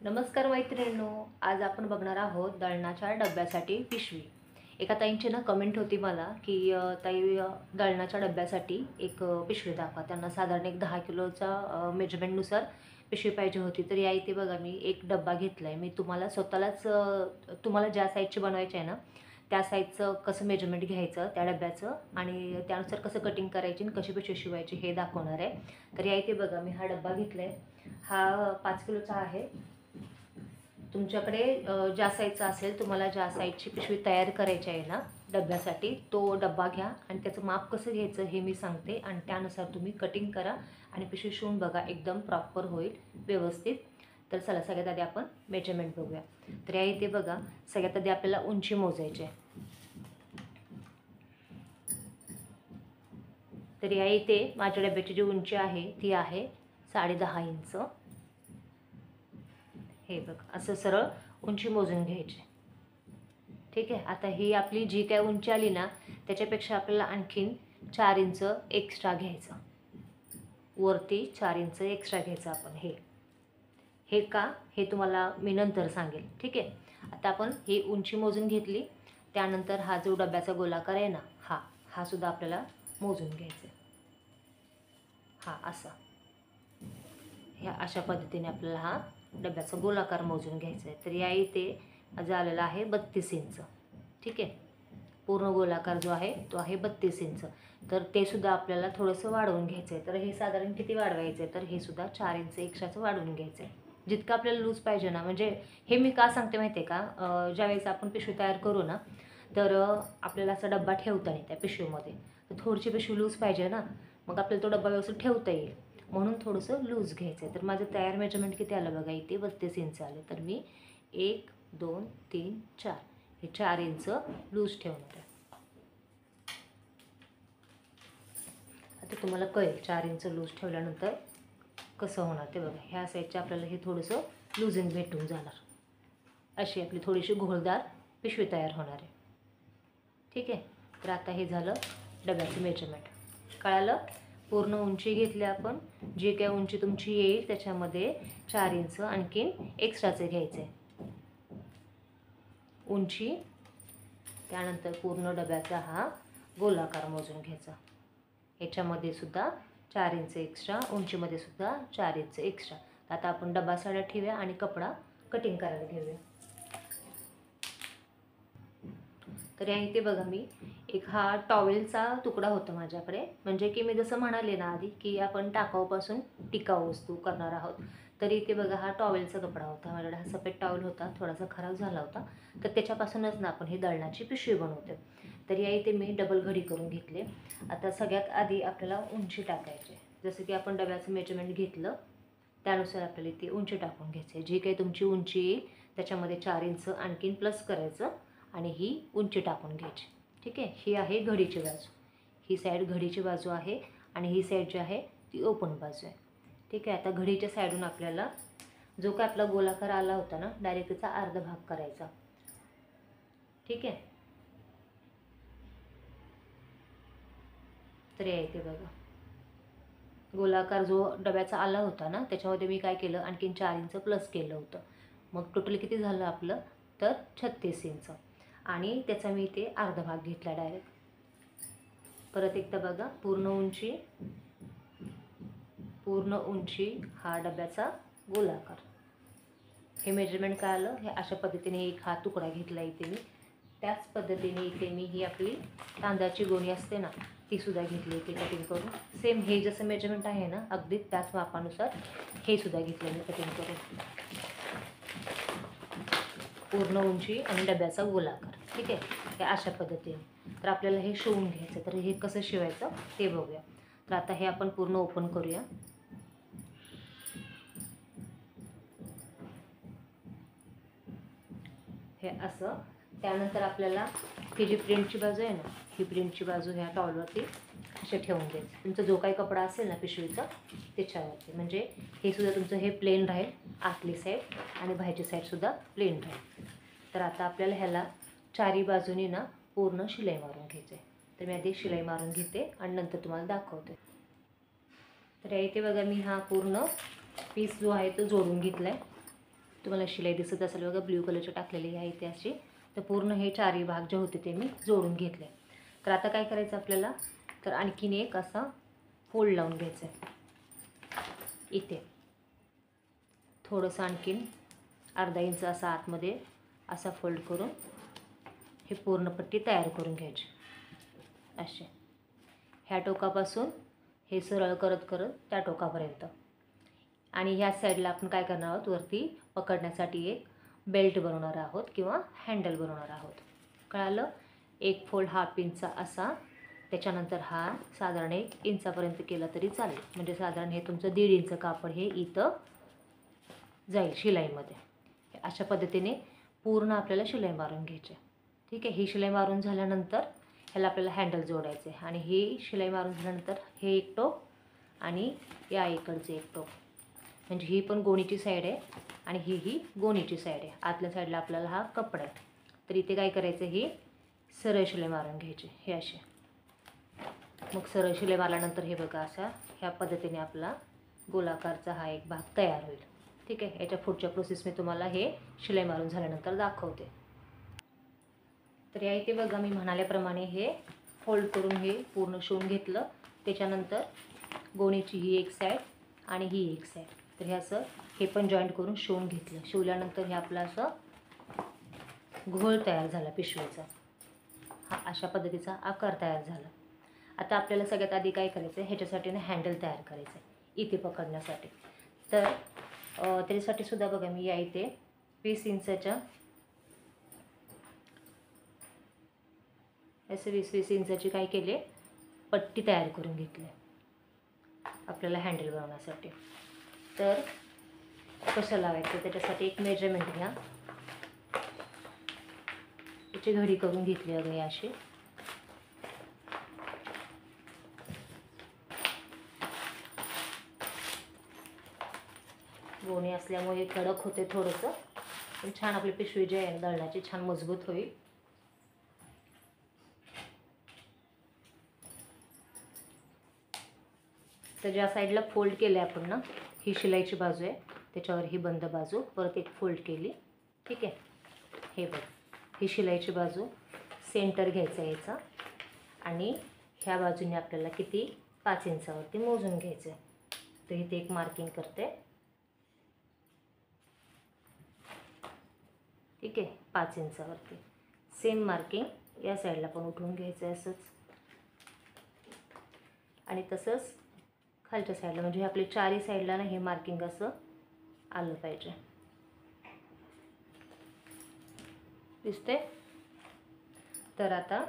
नमस्कार मैत्रिणींनो, आज आपण बघणार आहोत दळणाच्या डब्यासाठी पिशवी. एका ताईंची ना कमेंट होती मला की ताई दळणाच्या डब्यासाठी एक पिशवी दाखवा. त्यांना साधारण एक 10 किलोचा मेजरमेंटनुसार पिशवी पाहिजे होती. तर या इथे बघा मी एक डब्बा घेतला आहे. मी तुम्हाला स्वतःलाच तुम्हाला ज्या साईजची बनवायची आहे ना त्या साईजचं कसं मेजरमेंट घ्यायचं त्या डब्याचं आणि त्यानुसार कसं कटिंग करायची आणि कशी पिशवी शिवायची हे दाखवणार आहे. तर या इथे बघा मी हा डब्बा घेतला आहे. हा 5 किलोचा आहे. तुमच्याकडे ज्या साईजचा असेल, तुम्हाला ज्या साईजची पिशवी तयार करायची आहे ना डब्यासाठी, तो डब्बा घ्या आणि त्याचं माप कसं घ्यायचं हे मी सांगते आणि त्यानुसार तुम्ही कटिंग करा आणि पिशवी शिवून बघा, एकदम प्रॉपर होईल व्यवस्थित. तर चला सगळ्यात आधी आपण मेजरमेंट बघूया. तर या इथे बघा, सगळ्यात आधी आपल्याला उंची मोजायची आहे. तर या इथे माझ्या डब्याची जी उंची आहे ती आहे 10.5 इंच. हे बघ, असं सरळ उंची मोजून घ्यायची. ठीक आहे. आता ही आपली जी काय उंची आली ना त्याच्यापेक्षा आपल्याला आणखीन 4 इंच एक्स्ट्रा घ्यायचं. वरती 4 इंच एक्स्ट्रा घ्यायचं आपण. हे का हे तुम्हाला मी नंतर सांगेल. ठीक आहे. आता आपण ही उंची मोजून घेतली. त्यानंतर हा जो डब्याचा गोलाकार आहे ना हा सुद्धा आपल्याला मोजून घ्यायचा आहे. हा असा, ह्या अशा पद्धतीने आपल्याला हा डब्याचा गोलाकार मोजून घ्यायचा आहे. तर या इथे माझं आलेला आहे 32 इंच. ठीक आहे. पूर्ण गोलाकार जो आहे तो आहे 32 इंच. तर ते सुद्धा आपल्याला थोडंसं वाढवून घ्यायचं आहे. तर हे साधारण किती वाढवायचं आहे, तर हे सुद्धा 4 इंच एक्स्ट्राचं वाढवून घ्यायचं आहे. जितकं आपल्याला लूज पाहिजे ना, म्हणजे हे मी का सांगते माहिती आहे का, ज्यावेळेस आपण पिशवी तयार करू ना तर आपल्याला असा डब्बा ठेवता नाही त्या पिशवीमध्ये. तर थोडीशी पिशवी लूज पाहिजे ना, मग आपल्याला तो डब्बा व्यवस्थित ठेवता येईल, म्हणून थोडंसं लूज घ्यायचं आहे. तर माझं तयार मेजरमेंट किती आलं बघा, इथे 32 इंच आले. तर मी 1 2 3 4 हे 4 इंच लूज ठेवणार आहे. आता तुम्हाला कळेल 4 इंच लूज ठेवल्यानंतर कसं होणार ते बघा. ह्या साईडच्या आपल्याला हे थोडंसं लूजिंग भेटून जाणार. अशी आपली थोडीशी घोळदार पिशवी तयार होणार आहे. ठीक आहे. तर आता हे झालं डब्याचं मेजरमेंट. कळालं. पूर्ण उंची घेतली आपण. जी काय उंची तुमची येईल त्याच्यामध्ये 4 इंच आणखीन एक्स्ट्राचं घ्यायचं आहे उंची. त्यानंतर पूर्ण डब्याचा हा गोलाकार मोजून घ्यायचा. ह्याच्यामध्ये सुद्धा 4 इंच एक्स्ट्रा, उंचीमध्ये सुद्धा 4 इंच एक्स्ट्रा. आता आपण डबा साड्या ठेवूया आणि कपडा कटिंग करायला घेऊया. तर या इथे बघा मी एक हा टॉवेलचा तुकडा होता माझ्याकडे. म्हणजे की मी जसं म्हणाले ना आधी की आपण टाकाऊपासून टिकाऊ वस्तू करणार आहोत. तर इथे बघा हा टॉवेलचा कपडा होता माझ्याकडे. हा सफेद टॉवेल होता, थोडासा खराब झाला होता. तर त्याच्यापासूनच ना आपण ही दळणाची पिशवी बनवते. तर या इथे मी डबल घडी करून घेतले. आता सगळ्यात आधी आपल्याला उंची टाकायची. जसं की आपण डब्याचं मेजरमेंट घेतलं त्यानुसार आपल्याला इथे उंची टाकून घ्यायची. जी काही तुमची उंची येईल त्याच्यामध्ये 4 इंच आणखीन प्लस करायचं आणि ही उंची टाकून घ्यायची. ठीक आहे. ही आहे घडीची बाजू. ही साईड घडीची बाजू आहे आणि ही साईड जी आहे ती ओपन बाजू आहे. ठीक आहे. आता घडीच्या साईडून आपल्याला जो काय आपला गोलाकार आला होता ना डायरेक्ट त्याचा अर्धा भाग करायचा. ठीक आहे. तर या इथे बघा गोलाकार जो डब्याचा आला होता ना त्याच्यामध्ये मी काय केलं, आणखीन 4 इंच प्लस केलं होतं. मग टोटल किती झालं आपलं, तर 36 इंच. आणि त्याचा मी इथे अर्धा भाग घेतला डायरेक्ट. परत एकदा बघा, पूर्ण उंची हा डब्याचा गोलाकार. हे मेजरमेंट काय आलं, हे अशा पद्धतीने एक हा तुकडा घेतला इथे मी. त्याच पद्धतीने इथे मी ही आपली तांदळाची गोणी असते ना ती सुद्धा घेतली इथे कटिंग करून. सेम हे जसं मेजरमेंट आहे ना अगदी त्याच मापानुसार हे सुद्धा घेतलं मी कटिंग करून. पूर्ण उंची आणि डब्याचा गोलाकार. ठीक आहे. हे अशा पद्धतीने. तर आपल्याला हे शिवून घ्यायचं. तर हे कसं शिवायचं ते बघूया. तर आता हे आपण पूर्ण ओपन करूया. हे असं. त्यानंतर आपल्याला ही जी प्रिंटची बाजू आहे ना ही प्रिंटची बाजू ह्या टॉलवरती असे ठेवून द्यायचं. तुमचा जो काही कपडा असेल ना पिशवीचा त्याच्यावरती. म्हणजे हे सुद्धा तुमचं हे प्लेन राहील आतली साईड आणि बाहेरची साईडसुद्धा प्लेन राहील. तर आता आपल्याला ह्याला चारी बाजूनी ना पूर्ण शिलाई मारून घ्यायचं आहे. तर मी आधी शिलाई मारून घेते आणि नंतर तुम्हाला दाखवते. तर इथे बघा मी हा पूर्ण पीस जो आहे तो जोडून घेतला आहे. तुम्हाला शिलाई दिसत असेल बघा, ब्ल्यू कलरचे टाकलेली आहे इथे अशी. तर पूर्ण हे चारही भाग जे होते ते मी जोडून घेतले. तर आता काय करायचं आपल्याला, तर आणखीन एक असा फोल्ड लावून घ्यायचं आहे. इथे थोडंसं आणखीन अर्धा इंच असा आतमध्ये असा फोल्ड करून हे पूर्ण पट्टी तयार करून घ्यायची असे. ह्या टोकापासून हे सरळ करत करत त्या टोकापर्यंत. आणि ह्या साईडला आपण काय करणार आहोत, वरती पकडण्यासाठी एक बेल्ट बनवणार आहोत किंवा हँडल बनवणार आहोत. कळालं? एक फोल्ड 1/2 इंच असा, त्याच्यानंतर हा साधारण 1 इंचापर्यंत केला तरी चालेल. म्हणजे साधारण हे तुमचं 1.5 इंच कापड हे इथं जाईल शिलाईमध्ये. अशा पद्धतीने पूर्ण आपल्याला शिलाई मारून घ्यायची. ठीक आहे. ही शिलाई मारून झाल्यानंतर ह्याला आपल्याला हँडल जोडायचे आहे. आणि ही शिलाई मारून झाल्यानंतर हे एक टोक आणि या इकडचे एक टोक, म्हणजे ही पण गोणीची साईड आहे आणि ही गोणीची साईड आहे. आतल्या साईडला आपल्याला हा कपडा आहे. तर इथे काय करायचं, ही सरळ शिलाई मारून घ्यायची हे असे. मग सरळ शिलाई मारल्यानंतर हे बघा असा ह्या पद्धतीने आपला गोलाकारचा हा एक भाग तयार होईल. ठीक आहे. याच्या पुढच्या प्रोसेस मी तुम्हाला हे शिलाई मारून झाल्यानंतर दाखवते. तर या इथे बघा मी म्हणाल्याप्रमाणे हे फोल्ड करून हे पूर्ण शिवून घेतलं. त्याच्यानंतर गोणीची ही एक साईड आणि ही एक साईड, तर हे असं हे पण जॉईंट करून शिवून घेतलं. शिवल्यानंतर हे आपलं असं घोळ तयार झाला पिशवीचा. हा अशा पद्धतीचा आकार तयार झाला. आता आपल्याला सगळ्यात आधी काय करायचं आहे, ह्याच्यासाठी ना हँडल तयार करायचं आहे इथे पकडण्यासाठी. तर त्याच्यासाठी सुद्धा बघा मी या इथे 20 इंचाच्या असे 20-20 इंचाची काय केले, पट्टी तयार करून घेतली आपल्याला हँडल बनवण्यासाठी. तर कसं लावायचं त्याच्यासाठी एक मेजरमेंट घ्या. याची घडी करून घेतली वगैरे अशी. गोणी असल्यामुळे कडक होते थोडंसं, पण छान आपली पिशवी जी आहे दळण्याची छान मजबूत होईल. तर ज्या साईडला फोल्ड केले आपण ना, ही शिलाईची बाजू आहे, त्याच्यावर ही बंद बाजू परत एक फोल्ड केली. ठीक आहे. हे बघ, ही शिलाईची बाजू सेंटर घ्यायचा याचा आणि ह्या बाजूने आपल्याला किती 5 इंचावरती मोजून घ्यायचं आहे. तर इथे एक मार्किंग करते. ठीक आहे. 5 इंचावरती सेम मार्किंग या साईडला पण उठवून घ्यायचं आहे असंच. आणि तसंच खालच्या साईडला, म्हणजे आपले चारही साईडला ना हे मार्किंग असं आलं पाहिजे. दिसते? तर आता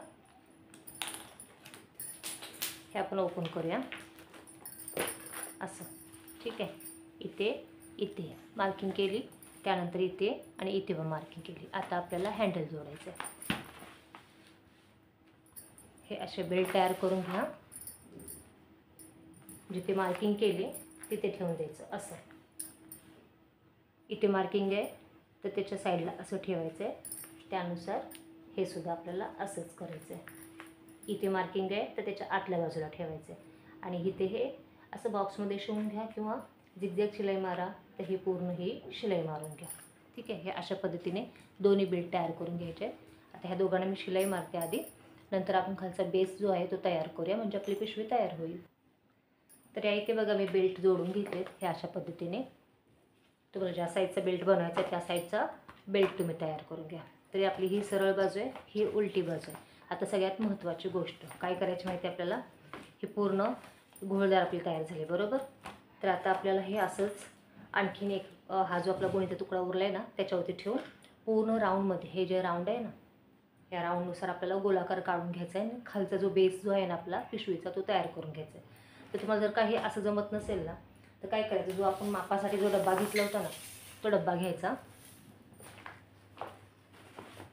हे आपण ओपन करूया असं. ठीक आहे. इथे मार्किंग केली, त्यानंतर इथे आणि इथे पण मार्किंग केली. आता आपल्याला हँडल जोडायचं आहे. हे असे बेल्ट तयार करून घ्या. जिथे मार्किंग केली तिथे ठेवून द्यायचं असं. इथे मार्किंग आहे तर त्याच्या साईडला असं ठेवायचं आहे. त्यानुसार हे सुद्धा आपल्याला असंच करायचं आहे. इथे मार्किंग आहे तर त्याच्या आतल्या बाजूला ठेवायचं आहे. आणि इथे हे असं बॉक्समध्ये शिवून घ्या किंवा झिगझॅग शिलाई मारा, तर हे पूर्ण ही शिलाई मारून घ्या. ठीक आहे. हे अशा पद्धतीने दोन्ही बेल्ट तयार करून घ्यायचे. आता ह्या दोघांना मी शिलाई मारते आधी, नंतर आपण खालचा बेस जो आहे तो तयार करूया, म्हणजे आपली पिशवी तयार होईल. तर या इथे बघा मी बेल्ट जोडून घेतलेत हे अशा पद्धतीने. तुम्हाला ज्या साईडचा बेल्ट बनवायचा आहे त्या साईडचा बेल्ट तुम्ही तयार करून घ्या. तरी आपली ही सरळ बाजू आहे, ही उलटी बाजू आहे. आता सगळ्यात महत्त्वाची गोष्ट काय करायची माहिती आहे आपल्याला, हे पूर्ण घोळदार आपली तयार झाली बरोबर. तर आता आपल्याला हे असंच आणखीन एक हा जो आपला गोणीचा तुकडा उरला आहे ना त्याच्यावरती ठेवून पूर्ण राऊंडमध्ये, हे जे राऊंड आहे ना या राऊंडनुसार आपल्याला गोलाकार काढून घ्यायचा आहे. आणि खालचा जो बेस जो आहे ना आपला पिशवीचा तो तयार करून घ्यायचा आहे. तर तुम्हाला जर काही असं जमत नसेल ना तर काय करायचं, जो आपण मापासाठी जो डब्बा घेतला होता ना तो डब्बा घ्यायचा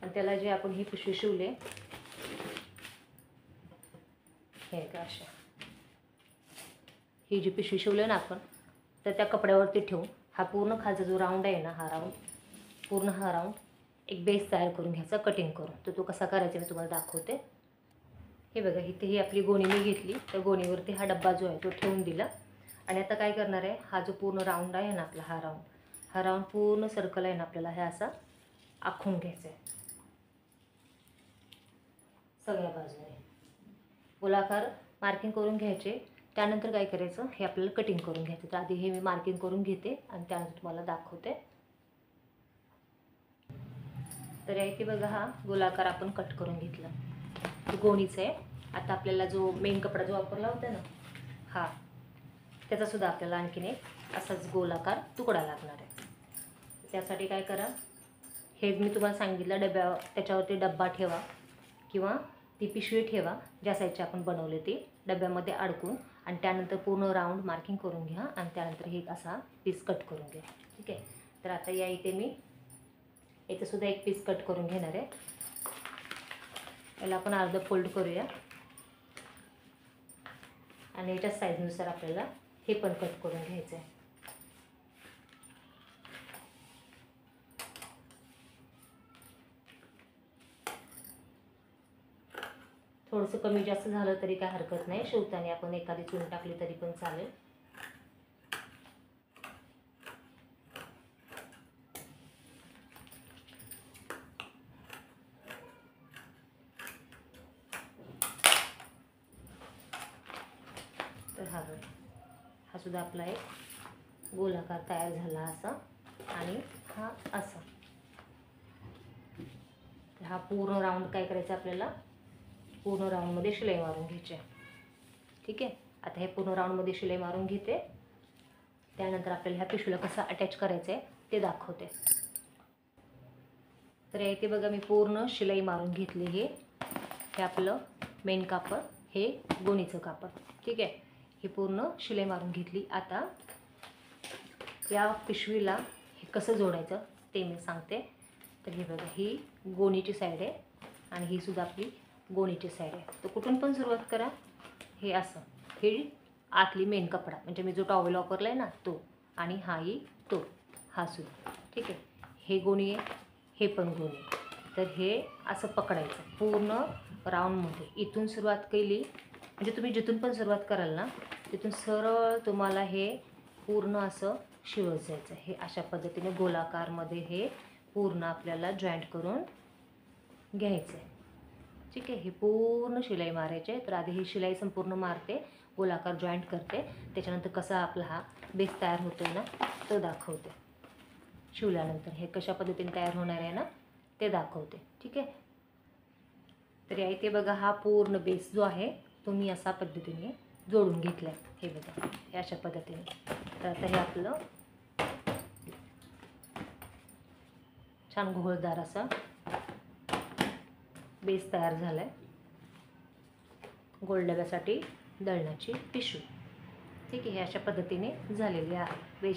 आणि त्याला जे आपण ही पिशवी शिवले हे का अशा ही जी पिशवी शिवली ना आपण, तर त्या कपड्यावरती ठेवून हा पूर्ण खालचा जो राऊंड आहे ना हा राऊंड पूर्ण हा राऊंड एक बेस तयार करून घ्यायचा कटिंग करून. तर तो कसा करायचा मी तुम्हाला दाखवते. हे बघा इथे ही आपली गोणी मी घेतली, त्या गोणीवरती हा डब्बा जो आहे तो ठेवून दिला. आणि आता काय करणार आहे, हा जो पूर्ण राऊंड आहे ना आपला हा राऊंड पूर्ण सर्कल आहे ना आपल्याला हे असा आखून घ्यायचा आहे सगळ्या बाजूने. गोलाकार मार्किंग करून घ्यायचे. त्यानंतर काय करायचं, हे आपल्याला कटिंग करून घ्यायचं. तर आधी हे मी मार्किंग करून घेते आणि त्यानंतर तुम्हाला दाखवते. तर इथे बघा हा गोलाकार आपण कट करून घेतला. तो गोणीचा आहे. आता आपल्याला जो मेन कपडा जो वापरला होता ना हा, त्याचासुद्धा आपल्याला आणखीन एक असाच गोलाकार तुकडा लागणार आहे. त्यासाठी काय करा, हे मी तुम्हाला सांगितलं त्याच्यावरती डब्बा ठेवा किंवा ती पिशवी ठेवा ज्या साईजची आपण बनवले ती डब्यामध्ये अडकून, आणि त्यानंतर पूर्ण राऊंड मार्किंग करून घ्या आणि त्यानंतर हे असा पीस कट करून घ्या. ठीक आहे. तर आता या इथे मी याचंसुद्धा एक पीस कट करून घेणार आहे. याला आपण अर्ध फोल्ड करूया आणि याच्या साईजनुसार आपल्याला हे पण कट करून घ्यायचं आहे. थोडंसं कमी जास्त झालं तरी काय हरकत नाही. शिवताना आपण एखादी चून टाकली तरी पण चालेल. तर हा सुद्धा आपला एक गोलाकार तयार झाला असा, आणि हा असा. हा पूर्ण राऊंड काय करायचं आपल्याला, पूर्ण राऊंडमध्ये शिलाई मारून घ्यायची. ठीक आहे. आता हे पूर्ण राऊंडमध्ये शिलाई मारून घेते. त्यानंतर आपल्याला ह्या पिशवीला कसं अटॅच करायचं आहे ते दाखवते. तर इथे बघा मी पूर्ण शिलाई मारून घेतली. हे आपलं मेन कापड, हे गोणीचं कापड. ठीक आहे. ही पूर्ण शिलाई मारून घेतली. आता या पिशवीला हे कसं जोडायचं ते मी सांगते. तर हे बघा, ही गोणीची साईड आहे आणि ही सुद्धा आपली गोणीची साईड आहे. तर कुठून पण सुरुवात करा. हे असं, हे आतली मेन कपडा म्हणजे मी जो टॉवेल वापरला आहे ना तो, आणि हाही तो, हा सुद्धा. ठीक आहे. हे गोणी आहे, हे पण गोणी. तर हे असं पकडायचं पूर्ण राऊंडमध्ये. इथून सुरुवात केली म्हणजे तुम्ही जिथून पण सुरुवात कराल ना तिथून सरळ तुम्हाला हे पूर्ण असं शिवत जायचं. हे अशा पद्धतीने गोलाकारमध्ये हे पूर्ण आपल्याला जॉईंट करून घ्यायचं आहे. ठीक आहे. हे पूर्ण शिलाई मारायचे. तर आधी ही शिलाई संपूर्ण मारते, गोलाकार जॉईंट करते, त्याच्यानंतर कसा आपला हा बेस तयार होतो ना तो दाखवते. शिवल्यानंतर हे कशा पद्धतीने तयार होणार आहे ना ते दाखवते. ठीक आहे. तर या इथे बघा, हा पूर्ण बेस जो आहे तो मी अशा पद्धतीने जोडून घेतला आहे. हे बघा, हे अशा पद्धतीने. तर आता हे आपलं छान घोळदार असा बेस तयार झाला आहे. गोल डब्यासाठी दळण्याची पिशवी. ठीक आहे. हे अशा पद्धतीने झालेली आहे.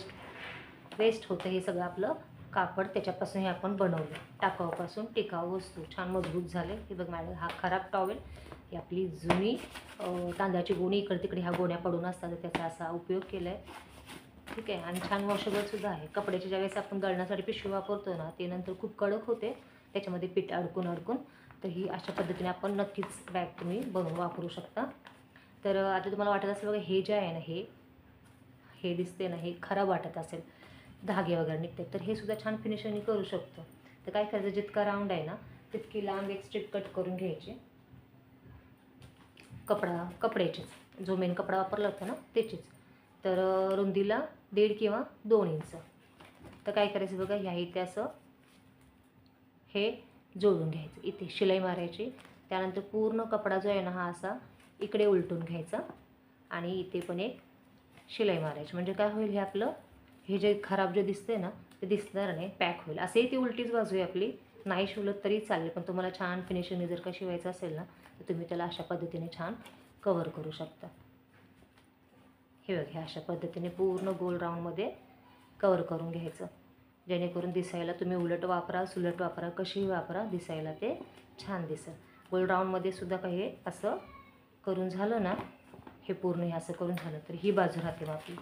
वेस्ट होतं हे सगळं आपलं कापड, त्याच्यापासून हे आपण बनवलं. टाकाऊपासून टिकाऊ वस्तू छान मजबूत झाले. हे बघ मॅडम, हा खराब टॉवेल, ही आपली जुनी तांदळाची गोणी, इकडे तिकडे ह्या गोण्या पडून असतात तर त्याचा असा उपयोग केला आहे. ठीक आहे. आणि छान वॉशेबलसुद्धा आहे. कपड्याच्या ज्यावेळेस आपण दळण्यासाठी पिशवी वापरतो ना ते नंतर खूप कडक होते, त्याच्यामध्ये पीठ अडकून. तर ही अशा पद्धतीने आपण नक्कीच बॅग तुम्ही बनवून वापरू शकता. तर आता तुम्हाला वाटत असेल बघा, हे जे आहे ना हे दिसते ना, हे खराब वाटत असेल, धागे वगैरे निघते, तर हे सुद्धा छान फिनिशिंग करू शकतो. तर काय करायचं, जितका राऊंड आहे ना तितकी लांब एक स्ट्रिप कट करून घ्यायची. कपड्याचीच, जो मेन कपडा वापरला होता ना त्याचीच. तर रुंदीला 1.5 किंवा 2 इंच. तर काय करायचं बघा, ह्या इथे असं हे जोडून घ्यायचं. इथे शिलाई मारायची. त्यानंतर पूर्ण कपडा जो आहे ना हा असा इकडे उलटून घ्यायचा आणि इथे पण एक शिलाई मारायची. म्हणजे काय होईल, हे आपलं हे जे खराब जे दिसते ना ते दिसणार नाही, पॅक होईल. असंही ती उलटीच बाजू आहे आपली, नाही शिवलं तरी चालेल. पण तुम्हाला छान फिनिशिंग जर का शिवायचं असेल ना तर तुम्ही त्याला अशा पद्धतीने छान कवर करू शकता. हे बघा, अशा पद्धतीने पूर्ण गोल राऊंडमध्ये कवर करून घ्यायचं, जेणेकरून दिसायला तुम्ही उलट वापरा, सुलट वापरा, कशीही वापरा, दिसायला ते छान दिसेल. गोल राऊंडमध्ये सुद्धा काही असं करून झालं ना, हे पूर्ण हे असं करून झालं तर ही बाजू राहते मग आपली,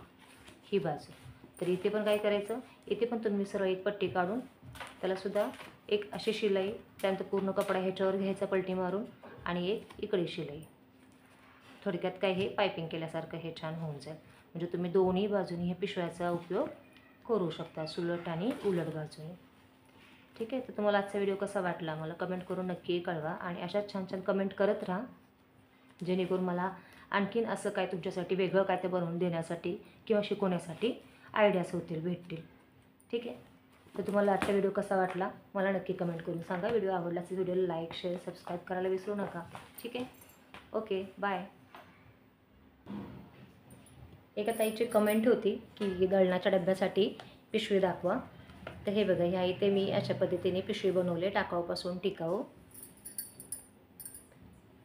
ही बाजू. तर इथे पण काय करायचं, इथे पण तुम्ही सरळ एक पट्टी काढून त्यालासुद्धा एक अशी शिलाई, त्यानंतर पूर्ण कपडा ह्याच्यावर घ्यायचा पलटी मारून आणि एक इकडे शिलाई. थोडक्यात काय हे पायपिंग केल्यासारखं हे छान होऊन जाईल. म्हणजे तुम्ही दोन्ही बाजूनी हे पिशव्याचा उपयोग करू शकता सुलट आणि उलट बाजूने. ठीक आहे. तर तुम्हाला आजचा व्हिडिओ कसा वाटला मला कमेंट करून नक्की कळवा आणि अशाच छान छान कमेंट करत राहा, जेणेकरून मला आणखीन असं काय तुमच्यासाठी वेगळं काय ते बनवून देण्यासाठी किंवा शिकवण्यासाठी आयडियाज भेटतील. ठीक आहे. तर तुम्हाला आजचा व्हिडिओ कसा वाटला मला नक्की कमेंट करून सांगा. व्हिडिओ आवडला असेल व्हिडिओला लाईक शेअर सबस्क्राईब करायला विसरू नका. ठीक आहे. Okay bye. एका ताईची कमेंट होती की दळणाच्या डब्यासाठी पिशवी दाखवा. तर हे बघा, ह्या इथे मी अशा पद्धतीने पिशवी बनवले टाकाऊपासून टिकाऊ.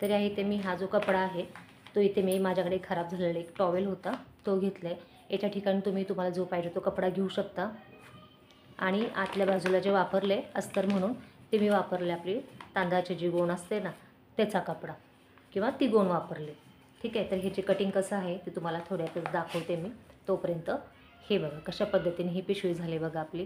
तर या इथे मी हा जो कपडा आहे तो इथे मी माझ्याकडे खराब झालेला एक टॉवेल होता तो घेतला आहे. याच्या ठिकाणी तुम्हाला जो पाहिजे तो कपडा घेऊ शकता. आणि आतल्या बाजूला जे वापरले अस्तर म्हणून ते मी वापरले आपली तांदळाची जी गोण असते ना त्याचा कपडा किंवा ती गोण वापरले. ठीक आहे. तर ह्याची कटिंग कसं आहे ते तुम्हाला थोड्यातच दाखवते मी. तोपर्यंत हे बघा कशा पद्धतीने ही पिशवी झाली बघा आपली,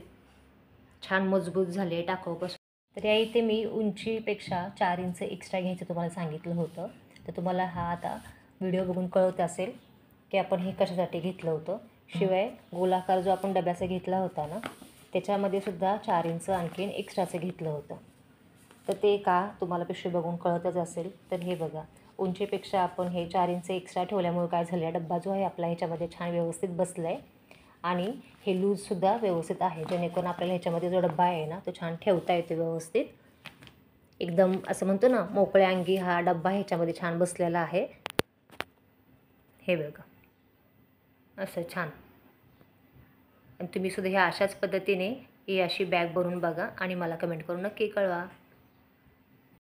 छान मजबूत झाली आहे टाकाऊपासून. तर या इथे मी उंचीपेक्षा 4 इंच एक्स्ट्रा घ्यायचं तुम्हाला सांगितलं होतं. तर तुम्हाला हा आता व्हिडिओ बघून कळत असेल की आपण हे कशासाठी घेतलं होतं. शिवाय गोलाकार जो आपण डब्याचा घेतला होता ना त्याच्यामध्ये सुद्धा 4 इंच आणखीन एक्स्ट्राचं घेतलं होतं. तर ते का तुम्हाला पिशवी बघून कळतच असेल. तर हे बघा, उंचीपेक्षा आपण हे 4 इंच एक्स्ट्रा ठेवल्यामुळे काय झालं, डब्बा जो आहे आपला ह्याच्यामध्ये छान व्यवस्थित बसला आहे आणि हे लूजसुद्धा व्यवस्थित आहे, जेणेकरून आपल्याला ह्याच्यामध्ये जो डब्बा आहे ना तो छान ठेवता येतो व्यवस्थित. एकदम असं म्हणतो ना मोकळ्या अंगी हा डब्बा ह्याच्यामध्ये छान बसलेला आहे. हे बघा असं छान. आणि तुम्ही सुद्धा ह्या अशाच पद्धतीने ही अशी बॅग बनवून बघा आणि मला कमेंट करून नक्की कळवा.